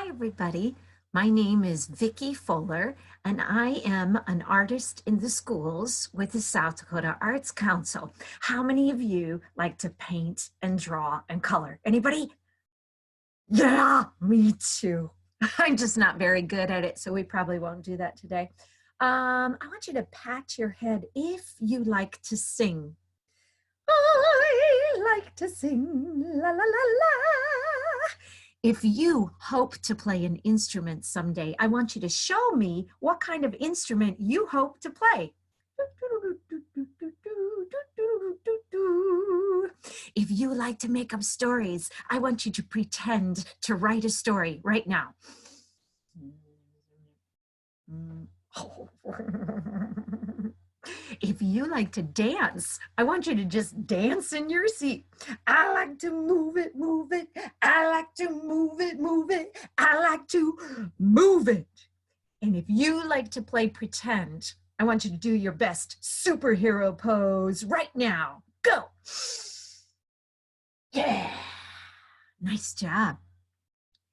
Hi, everybody. My name is Vickie Fuller, and I am an artist in the schools with the South Dakota Arts Council. How many of you like to paint and draw and color? Anybody? Yeah, me too. I'm just not very good at it, so we probably won't do that today. I want you to pat your head if you like to sing. I like to sing, la la la la. If you hope to play an instrument someday, I want you to show me what kind of instrument you hope to play. If you like to make up stories, I want you to pretend to write a story right now. If you like to dance, I want you to just dance in your seat. I like to move it, move it. I like to move it, move it. I like to move it. And if you like to play pretend, I want you to do your best superhero pose right now. Go. Yeah. Nice job.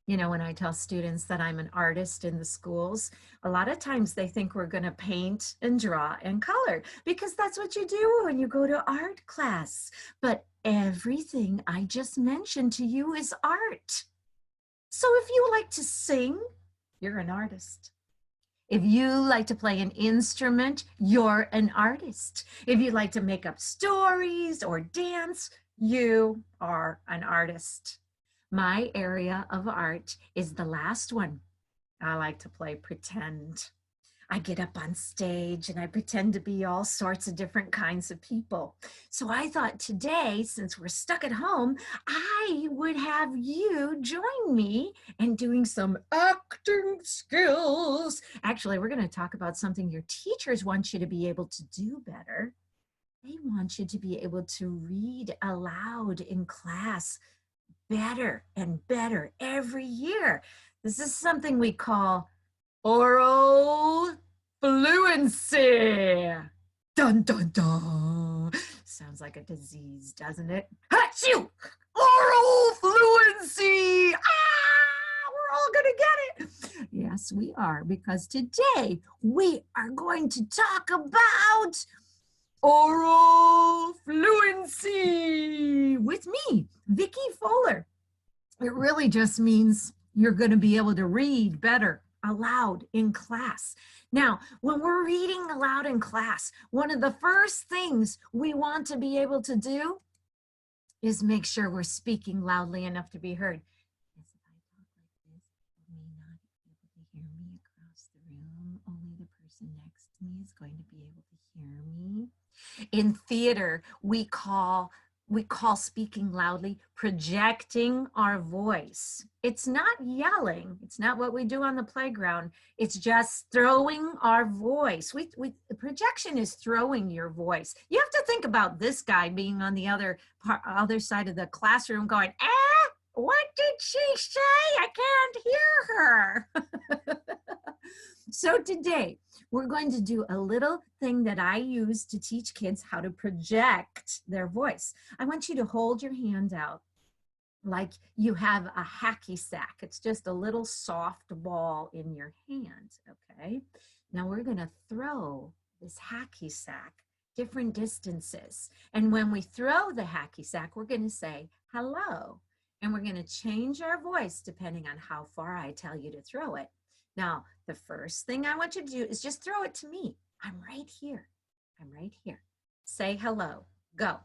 You know, when I tell students that I'm an artist in the schools, a lot of times they think we're going to paint and draw and color because that's what you do when you go to art class. But everything I just mentioned to you is art. So if you like to sing, you're an artist. If you like to play an instrument, you're an artist. If you like to make up stories or dance, you are an artist. My area of art is the last one. I like to play pretend. I get up on stage and I pretend to be all sorts of different kinds of people. So I thought today, since we're stuck at home, I would have you join me in doing some acting skills. Actually, we're going to talk about something your teachers want you to be able to do better. They want you to be able to read aloud in class better and better every year. This is something we call oral fluency. Dun, dun, dun. Sounds like a disease, doesn't it? Achoo! Oral fluency! Ah, we're all gonna get it. Yes, we are, because today we are going to talk about oral fluency with me, Vickie Fuller. It really just means you're going to be able to read better aloud in class. Now, when we're reading aloud in class, one of the first things we want to be able to do is make sure we're speaking loudly enough to be heard. Yes, if I talk like this, you may not be able to hear me across the room. Only the person next to me is going to be able to hear me. In theater, we call speaking loudly projecting our voice. It's not yelling. It's not what we do on the playground. It's just throwing our voice. The projection is throwing your voice. You have to think about this guy being on the other side of the classroom going, what did she say? I can't hear her. So today, we're going to do a little thing that I use to teach kids how to project their voice. I want you to hold your hand out like you have a hacky sack. It's just a little soft ball in your hand, okay? Now we're going to throw this hacky sack different distances. And when we throw the hacky sack, we're going to say hello. And we're going to change our voice depending on how far I tell you to throw it. Now, the first thing I want you to do is just throw it to me. I'm right here. I'm right here. Say hello. Go.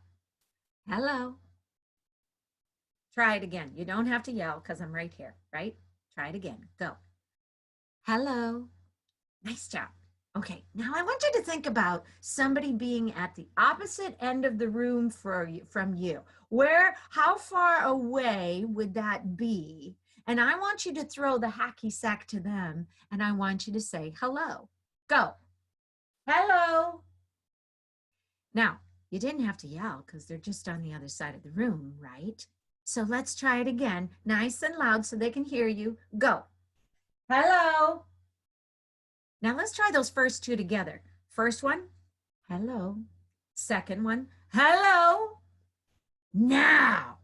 Hello. Try it again. You don't have to yell because I'm right here, right? Try it again. Go. Hello. Nice job. Okay, now I want you to think about somebody being at the opposite end of the room from you. How far away would that be? And I want you to throw the hacky sack to them, and I want you to say hello. Go. Hello. Now, you didn't have to yell because they're just on the other side of the room, right? So let's try it again, nice and loud so they can hear you. Go. Hello. Now let's try those first two together. First one, hello. Second one, hello. Now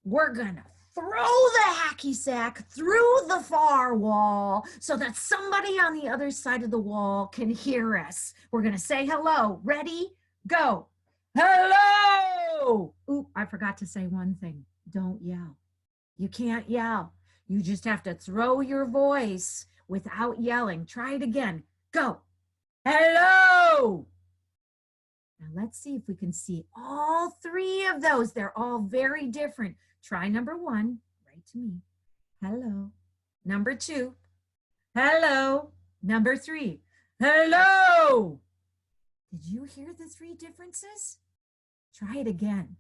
we're gonna throw the hacky sack through the far wall so that somebody on the other side of the wall can hear us. We're going to say hello. Ready? Go. Hello. Ooh, I forgot to say one thing. Don't yell. You can't yell. You just have to throw your voice without yelling. Try it again. Go. Hello. Now let's see if we can see all three of those. They're all very different. Try number one, right to me. Hello. Number two. Hello. Number three. Hello. Did you hear the three differences? Try it again.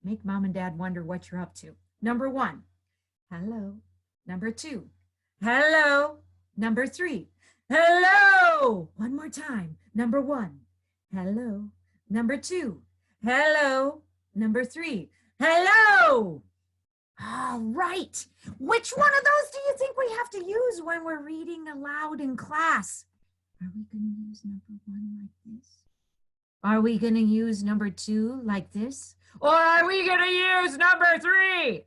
Make mom and dad wonder what you're up to. Number one. Hello. Number two. Hello. Number three. Hello. One more time. Number one. Hello. Number two. Hello. Number three. Hello. All right. Which one of those do you think we have to use when we're reading aloud in class? Are we going to use number one like this? Are we going to use number two like this? Or are we going to use number three?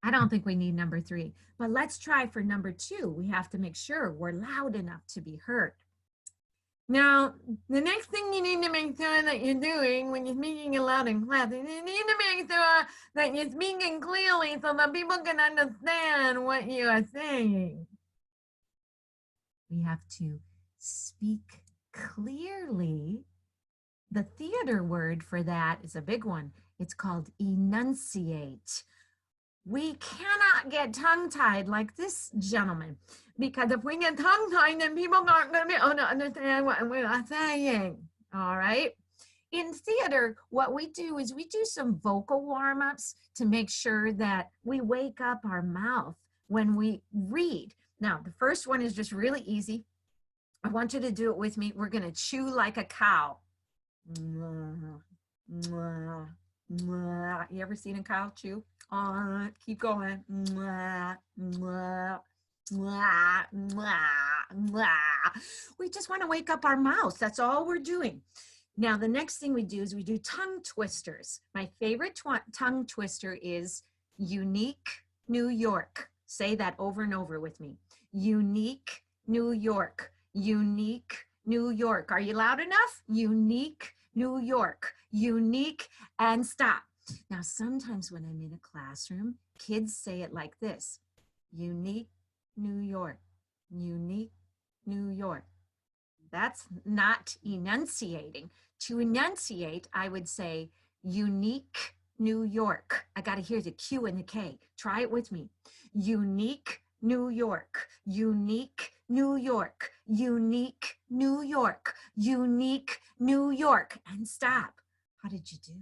I don't think we need number three, but let's try for number two. We have to make sure we're loud enough to be heard. Now, the next thing you need to make sure that you're doing when you're speaking aloud in class is you need to make sure that you're speaking clearly so that people can understand what you are saying. We have to speak clearly. The theater word for that is a big one. It's called enunciate. We cannot get tongue-tied like this gentleman, because if we get tongue-tied, then people aren't going to be able to understand what we are saying, all right? In theater, what we do is we do some vocal warm-ups to make sure that we wake up our mouth when we read. Now, the first one is just really easy. I want you to do it with me. We're going to chew like a cow. You ever seen a cow chew? Keep going. We just want to wake up our mouth. That's all we're doing. Now, the next thing we do is we do tongue twisters. My favorite tongue twister is unique New York. Say that over and over with me. Unique New York. Unique New York. Are you loud enough? Unique New York. Unique, and stop. Now, sometimes when I'm in a classroom, kids say it like this. Unique New York. Unique New York. That's not enunciating. To enunciate, I would say unique New York. I got to hear the Q and the K. Try it with me. Unique New York. Unique New York. Unique New York. Unique New York. And stop. How did you do?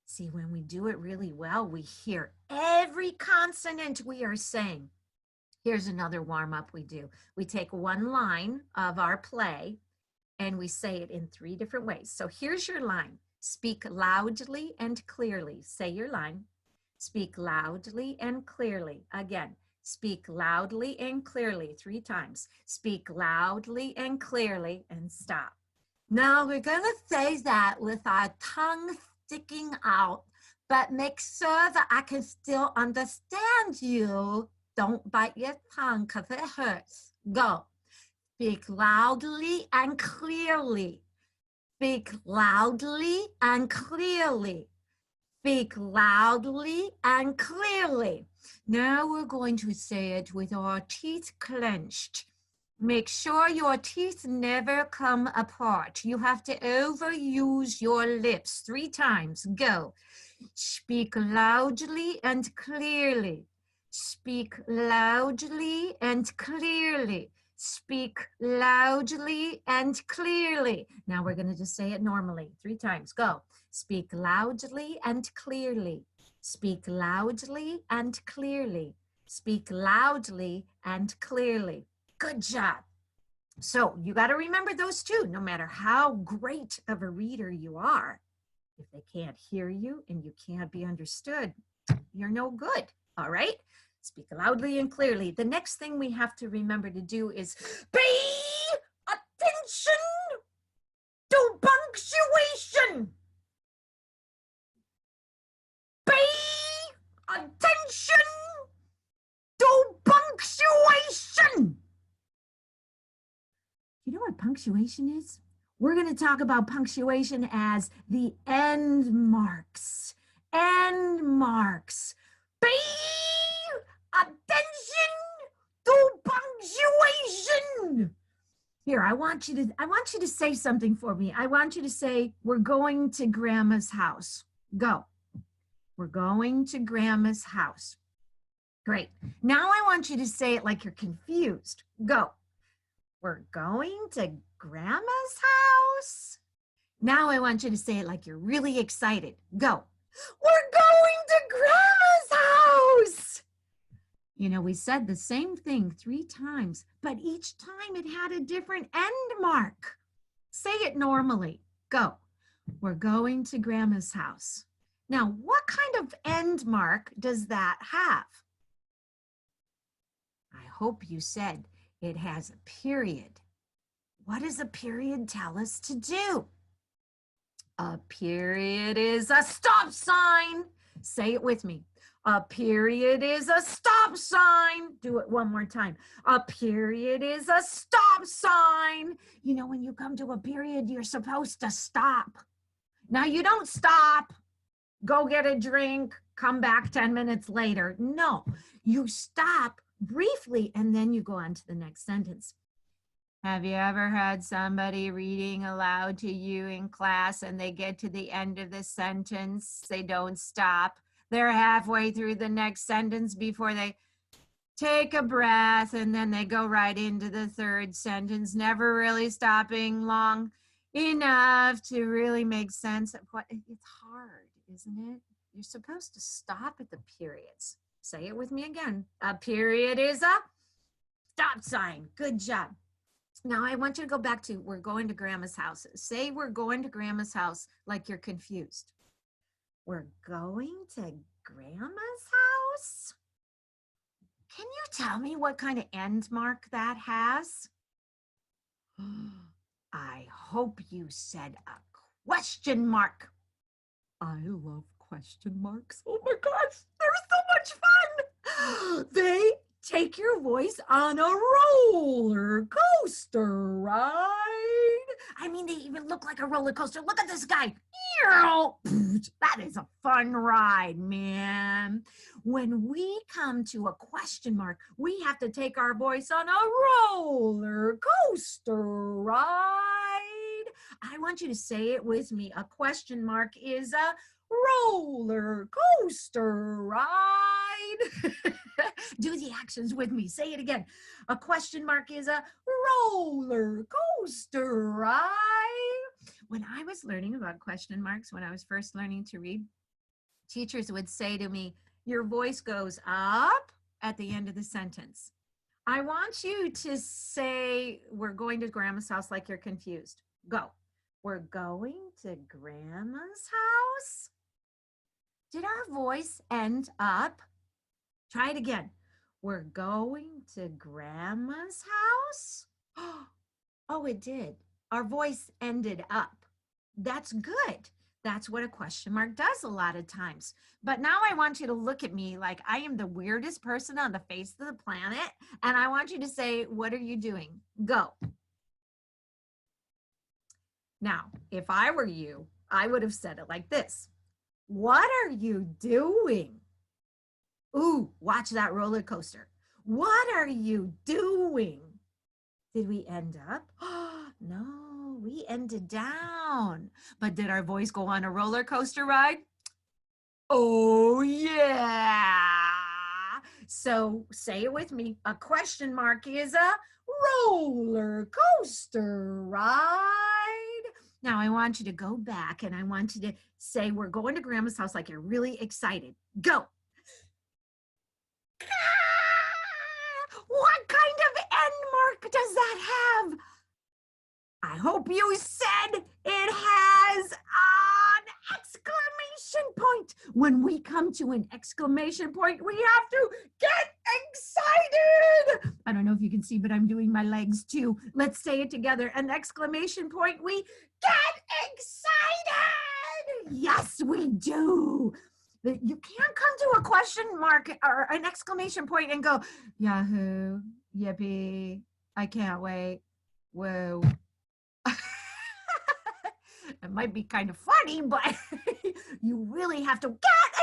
See, when we do it really well, we hear every consonant we are saying. Here's another warm-up we do. We take one line of our play and we say it in 3 different ways. So here's your line. Speak loudly and clearly. Say your line. Speak loudly and clearly. Again, speak loudly and clearly 3 times. Speak loudly and clearly, and stop. Now we're going to say that with our tongue sticking out, but make sure that I can still understand you. Don't bite your tongue because it hurts. Go. Speak loudly and clearly. Speak loudly and clearly. Speak loudly and clearly. Now we're going to say it with our teeth clenched. Make sure your teeth never come apart. You have to overuse your lips 3 times. Go. Speak loudly and clearly. Speak loudly and clearly. Speak loudly and clearly. Now we're going to just say it normally 3 times. Go. Speak loudly and clearly. Speak loudly and clearly. Speak loudly and clearly. Good job. So you got to remember those 2, no matter how great of a reader you are. If they can't hear you and you can't be understood, you're no good. All right? Speak loudly and clearly. The next thing we have to remember to do is pay attention to punctuation. Pay Attention to punctuation. You know what punctuation is? We're going to talk about punctuation as the end marks. End marks. Pay attention to punctuation. Here, I want you to say something for me. I want you to say, we're going to Grandma's house. Go. We're going to Grandma's house. Great. Now I want you to say it like you're confused. Go. We're going to Grandma's house. Now I want you to say it like you're really excited. Go. We're going to Grandma's house. You know, we said the same thing 3 times, but each time it had a different end mark. Say it normally. Go. We're going to Grandma's house. Now, what kind of end mark does that have? I hope you said it has a period. What does a period tell us to do? A period is a stop sign. Say it with me. A period is a stop sign. Do it one more time. A period is a stop sign. You know, when you come to a period, you're supposed to stop. Now, you don't stop. Go get a drink, come back 10 minutes later. No, you stop briefly and then you go on to the next sentence. Have you ever had somebody reading aloud to you in class and they get to the end of the sentence, they don't stop? They're halfway through the next sentence before they take a breath and then they go right into the third sentence, never really stopping long enough to really make sense of what. It's hard, isn't it? You're supposed to stop at the periods. Say it with me again. A period is a stop sign. Good job. Now I want you to go back to, we're going to Grandma's house. Say we're going to Grandma's house like you're confused. We're going to Grandma's house? Can you tell me what kind of end mark that has? I hope you said a question mark. I love question marks. Oh my gosh, they're so much fun. They take your voice on a roller coaster ride. I mean, they even look like a roller coaster. Look at this guy. That is a fun ride, man. When we come to a question mark, we have to take our voice on a roller coaster ride. I want you to say it with me. A question mark is a roller coaster ride. Do the actions with me. Say it again. A question mark is a roller coaster ride. When I was learning about question marks, when I was first learning to read, teachers would say to me, your voice goes up at the end of the sentence. I want you to say, we're going to Grandma's house like you're confused. Go. We're going to Grandma's house? Did our voice end up? Try it again. We're going to Grandma's house? Oh, it did. Our voice ended up. That's good. That's what a question mark does a lot of times. But now I want you to look at me like I am the weirdest person on the face of the planet. And I want you to say, what are you doing? Go. Now, if I were you, I would have said it like this. What are you doing? Ooh, watch that roller coaster. What are you doing? Did we end up? No, we ended down. But did our voice go on a roller coaster ride? Oh, yeah. So say it with me. A question mark is a roller coaster ride. Now I want you to go back and I want you to say, we're going to Grandma's house like you're really excited. Go. What kind of end mark does that have? I hope you said it has an exclamation point. When we come to an exclamation point, we have to get excited. I don't know if you can see, but I'm doing my legs too. Let's say it together. An exclamation point, we get excited. Yes, we do. You can't come to a question mark or an exclamation point and go, Yahoo, yippee, I can't wait, whoa. It might be kind of funny, but you really have to get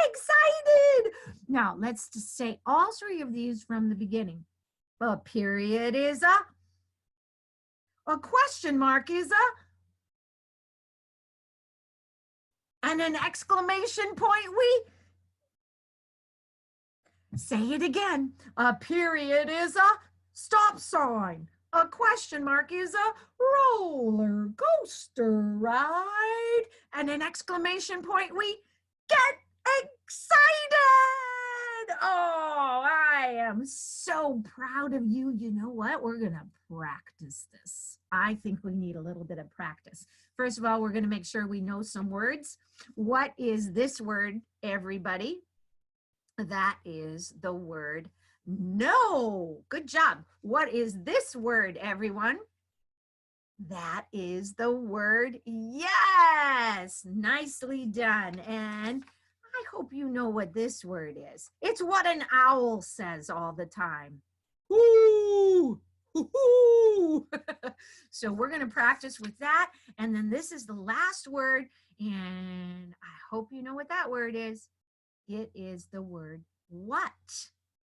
excited. Now, let's just say all three of these from the beginning. A period is a question mark is and an exclamation point we say it again. A period is a stop sign. A question mark is a roller coaster ride. And an exclamation point, we get excited. Oh, I am so proud of you. You know what? We're going to practice this. I think we need a little bit of practice. First of all, we're going to make sure we know some words. What is this word, everybody? That is the word no. Good job. What is this word, everyone? That is the word yes. Nicely done. And I hope you know what this word is. It's what an owl says all the time. Ooh. Ooh. So we're going to practice with that. And then this is the last word. And I hope you know what that word is. It is the word what.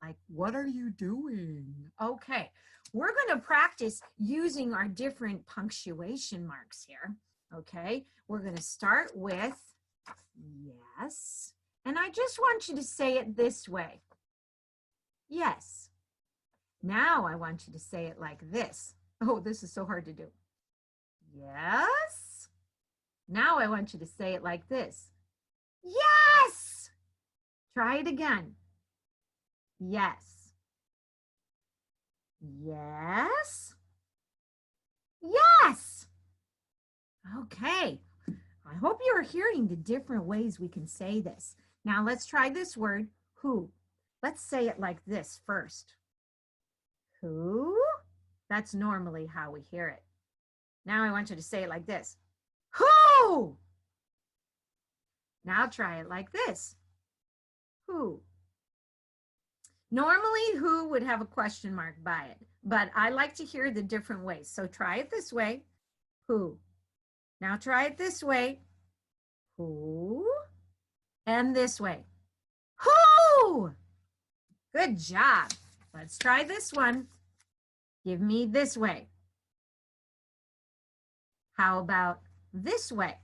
Like, what are you doing? Okay, we're going to practice using our different punctuation marks here. Okay, we're going to start with yes. And I just want you to say it this way. Yes. Now I want you to say it like this. Oh, this is so hard to do. Yes. Now I want you to say it like this. Yes. Try it again. Yes. Yes. Yes. Okay. I hope you're hearing the different ways we can say this. Now let's try this word, who. Let's say it like this first. Who? That's normally how we hear it. Now I want you to say it like this. Who? Now try it like this. Who? Normally, who would have a question mark by it, but I like to hear the different ways. So try it this way, who. Now try it this way, who. And this way, who. Good job. Let's try this one. Give me this way. How about this way?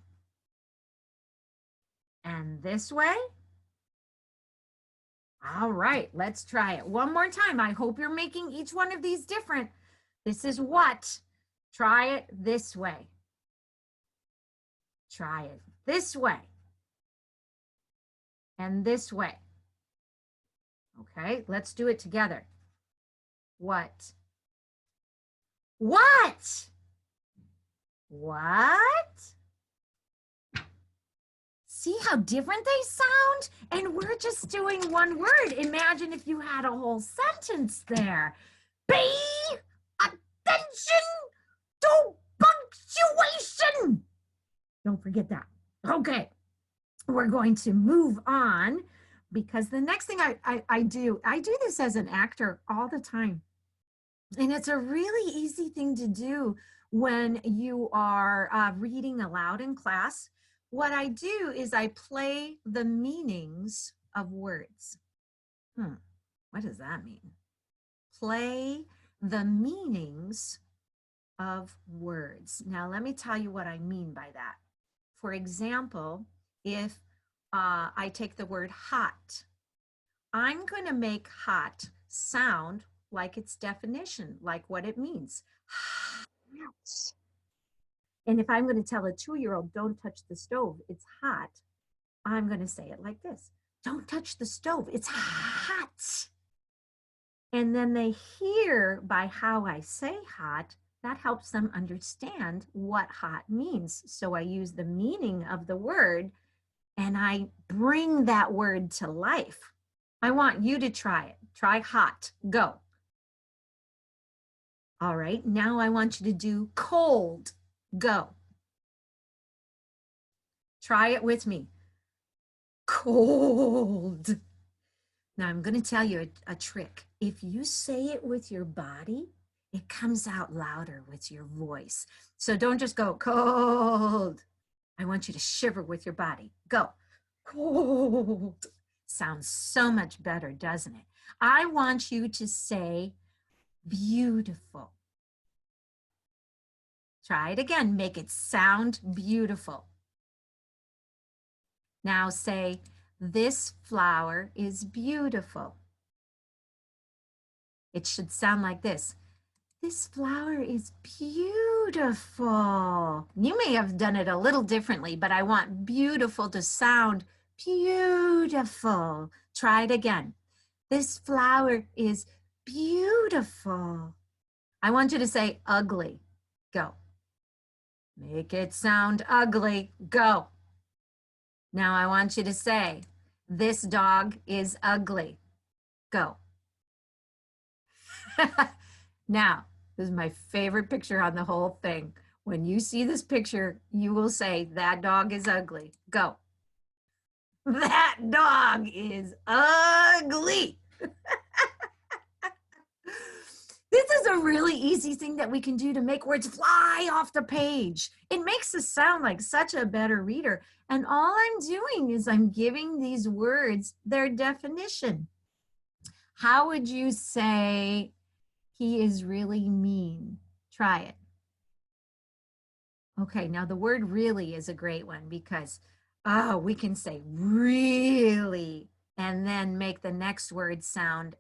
And this way? All right, let's try it one more time. I hope you're making each one of these different. This is what. Try it this way. Try it this way. And this way. Okay, let's do it together. What? What? What? See how different they sound? And we're just doing one word. Imagine if you had a whole sentence there. Pay attention to punctuation. Don't forget that. Okay, we're going to move on because the next thing I do this as an actor all the time. And it's a really easy thing to do when you are reading aloud in class. What I do is I play the meanings of words. What does that mean? Play the meanings of words. Now, let me tell you what I mean by that. For example, if I take the word hot, I'm going to make hot sound like its definition, like what it means. Hot. And if I'm going to tell a 2-year-old, don't touch the stove, it's hot, I'm going to say it like this. Don't touch the stove, it's hot. And then they hear by how I say hot, that helps them understand what hot means. So I use the meaning of the word and I bring that word to life. I want you to try it. Try hot. Go. All right, now I want you to do cold. Go. Try it with me. cold. Now I'm going to tell you a trick. If you say it with your body, it comes out louder with your voice. So don't just go cold. I want you to shiver with your body. Go cold. Sounds so much better, doesn't it? I want you to say beautiful. Try it again. Make it sound beautiful. Now say, this flower is beautiful. It should sound like this. This flower is beautiful. You may have done it a little differently, but I want beautiful to sound beautiful. Try it again. This flower is beautiful. I want you to say ugly. Go. Make it sound ugly. Go. Now I want you to say, this dog is ugly. Go. Now, this is my favorite picture on the whole thing. When you see this picture, you will say, that dog is ugly. Go. That dog is ugly. This is a really easy thing that we can do to make words fly off the page. It makes us sound like such a better reader. And all I'm doing is I'm giving these words their definition. How would you say he is really mean? Try it. Okay, now the word really is a great one because, we can say really and then make the next word sound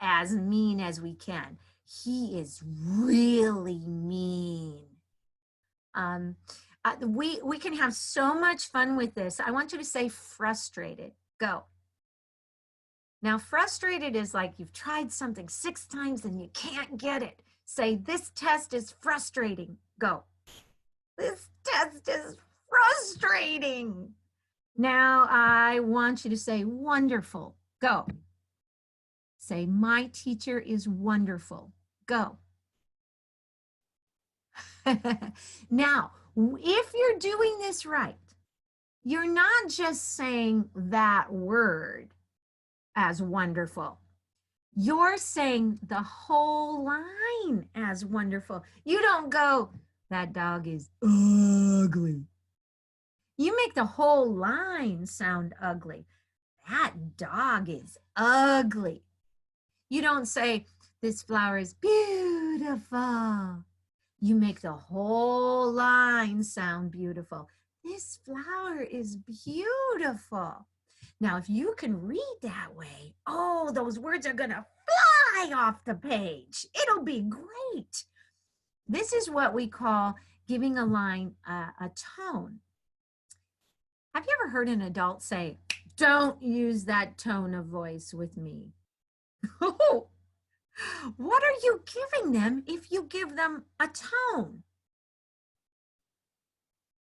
as mean as we can. He is really mean. We can have so much fun with this. I want you to say frustrated. Go. Now, frustrated is like you've tried something 6 times and you can't get it. Say, this test is frustrating. Go. This test is frustrating. Now, I want you to say wonderful. Go. Say, my teacher is wonderful. Go. Now, if you're doing this right, you're not just saying that word as wonderful. You're saying the whole line as wonderful. You don't go, that dog is ugly. You make the whole line sound ugly. That dog is ugly. You don't say, this flower is beautiful. You make the whole line sound beautiful. This flower is beautiful. Now, if you can read that way, oh, those words are going to fly off the page. It'll be great. This is what we call giving a line a tone. Have you ever heard an adult say, don't use that tone of voice with me? Oh, what are you giving them if you give them a tone?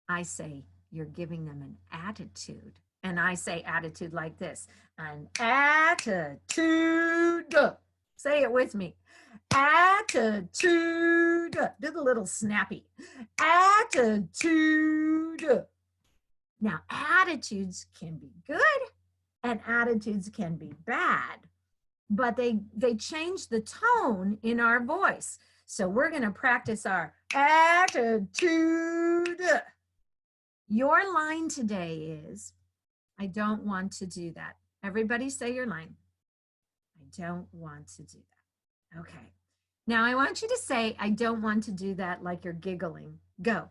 I say you're giving them an attitude. And I say attitude like this, an attitude. Say it with me. Attitude. Do the little snappy. Attitude. Now, attitudes can be good and attitudes can be bad, but they change the tone in our voice. So we're going to practice our attitude. Your line today is, I don't want to do that. Everybody say your line. I don't want to do that. Okay. Now I want you to say, I don't want to do that like you're giggling. Go.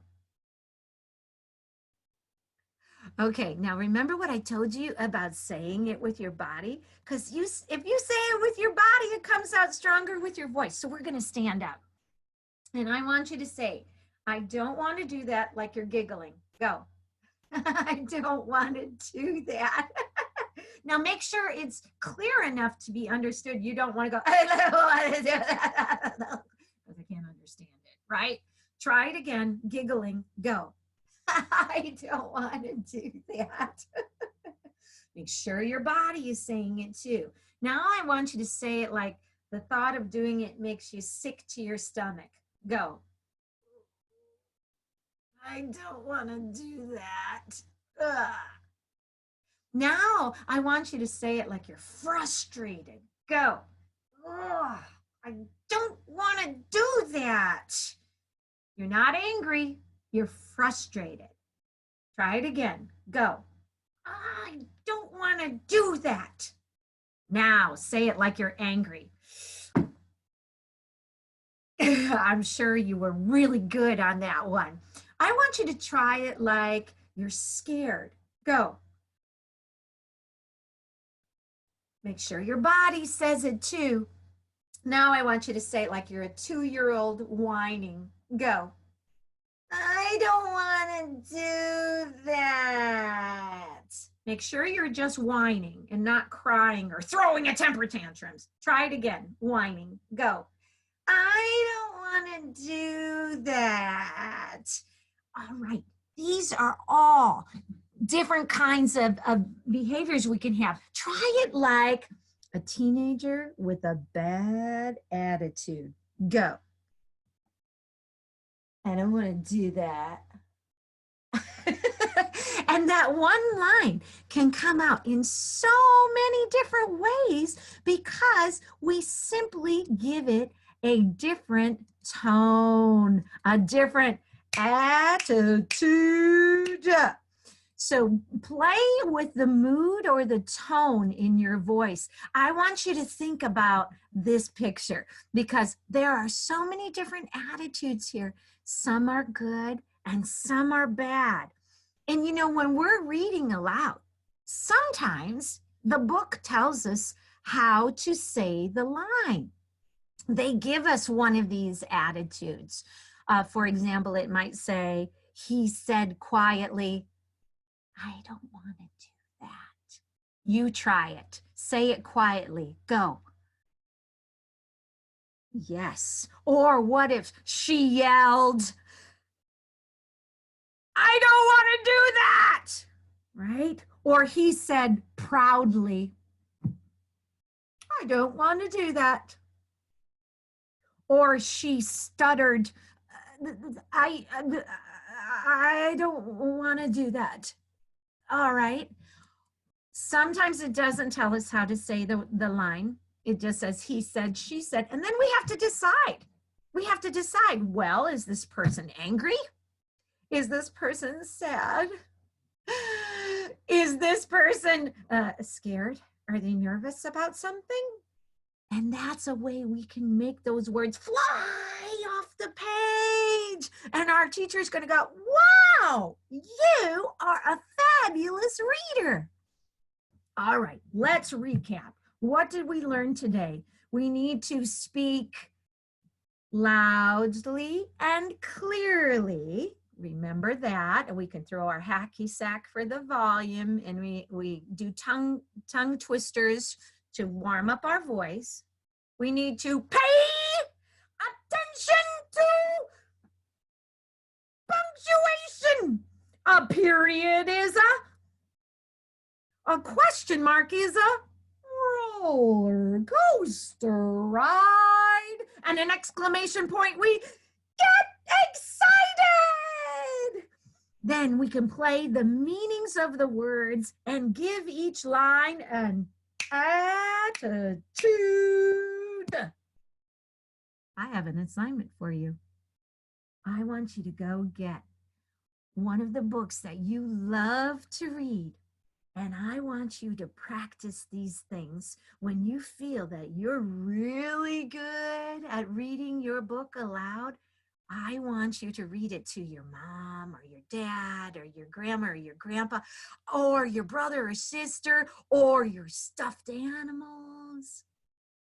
Okay, now remember what I told you about saying it with your body? Because if you say it with your body, it comes out stronger with your voice. So we're going to stand up. And I want you to say, I don't want to do that like you're giggling. Go. I don't want to do that. Now make sure it's clear enough to be understood. You don't want to go, I don't want to do that, because I can't understand it, right? Try it again, giggling, go. I don't want to do that. Make sure your body is saying it too. Now I want you to say it like the thought of doing it makes you sick to your stomach. Go. I don't want to do that. Ugh. Now I want you to say it like you're frustrated. Go. Ugh, I don't want to do that. You're not angry, you're frustrated. Try it again. Go. I don't want to do that. Now say it like you're angry. I'm sure you were really good on that one. I want you to try it like you're scared. Go. Make sure your body says it too. Now I want you to say it like you're a 2-year-old whining. Go. I don't want to do that. Make sure you're just whining and not crying or throwing a temper tantrums. Try it again. Whining. Go. I don't want to do that. All right. These are all different kinds of behaviors we can have. Try it like a teenager with a bad attitude. Go. I don't want to do that. And that one line can come out in so many different ways because we simply give it a different tone, a different attitude. So play with the mood or the tone in your voice. I want you to think about this picture because there are so many different attitudes here. Some are good and some are bad. And you know, when we're reading aloud, sometimes the book tells us how to say the line. They give us one of these attitudes. For example, it might say, he said quietly, I don't want to do that. You try it. Say it quietly. Go. Yes. Or what if she yelled, I don't want to do that, right? Or he said proudly, I don't want to do that. Or she stuttered, I don't want to do that. All right. Sometimes it doesn't tell us how to say the line. It just says he said, she said, and then we have to decide. We have to decide, well, is this person angry? Is this person sad? Is this person scared? Are they nervous about something? And that's a way we can make those words fly off the page. And our teacher's going to go, wow, you are a fabulous reader. All right, let's recap. What did we learn today? We need to speak loudly and clearly. Remember that. And we can throw our hacky sack for the volume, and we do tongue twisters to warm up our voice. We need to pay attention to punctuation. A period is a question mark is a roller coaster ride, and an exclamation point, we get excited. Then we can play the meanings of the words and give each line an attitude. I have an assignment for you. I want you to go get one of the books that you love to read, and I want you to practice these things. When you feel that you're really good at reading your book aloud, I want you to read it to your mom or your dad or your grandma or your grandpa or your brother or sister or your stuffed animals.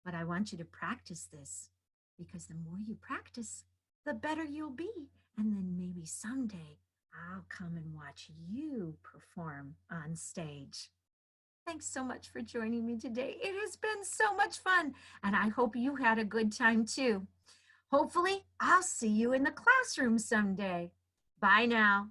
But I want you to practice this because the more you practice, the better you'll be. And then maybe someday I'll come and watch you perform on stage. Thanks so much for joining me today. It has been so much fun, and I hope you had a good time too. Hopefully, I'll see you in the classroom someday. Bye now.